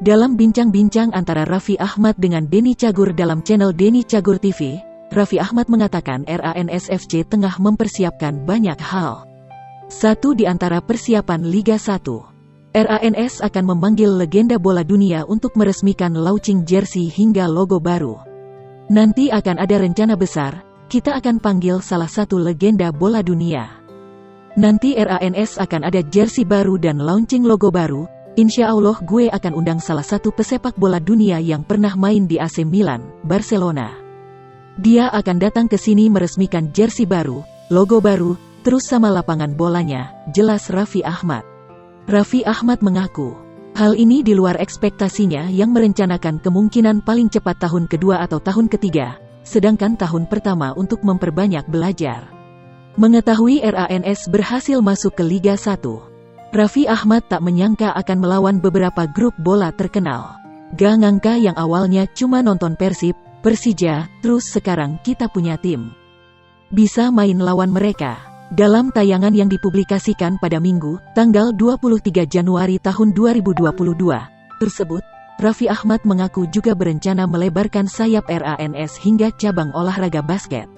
Dalam bincang-bincang antara Raffi Ahmad dengan Denny Cagur dalam channel Denny Cagur TV, Raffi Ahmad mengatakan RANS FC tengah mempersiapkan banyak hal. Satu di antara persiapan Liga 1. RANS akan memanggil legenda bola dunia untuk meresmikan launching jersey hingga logo baru. Nanti akan ada rencana besar, kita akan panggil salah satu legenda bola dunia. Nanti RANS akan ada jersey baru dan launching logo baru. Insya Allah gue akan undang salah satu pesepak bola dunia yang pernah main di AC Milan, Barcelona. Dia akan datang ke sini meresmikan jersey baru, logo baru, terus sama lapangan bolanya, jelas Raffi Ahmad. Raffi Ahmad mengaku, hal ini di luar ekspektasinya yang merencanakan kemungkinan paling cepat tahun kedua atau tahun ketiga, sedangkan tahun pertama untuk memperbanyak belajar. Mengetahui RANS berhasil masuk ke Liga 1. Raffi Ahmad tak menyangka akan melawan beberapa grup bola terkenal. Gak ngangka yang awalnya cuma nonton Persib, Persija, terus sekarang kita punya tim. Bisa main lawan mereka. Dalam tayangan yang dipublikasikan pada Minggu, tanggal 23 Januari tahun 2022, tersebut, Raffi Ahmad mengaku juga berencana melebarkan sayap RANS hingga cabang olahraga basket.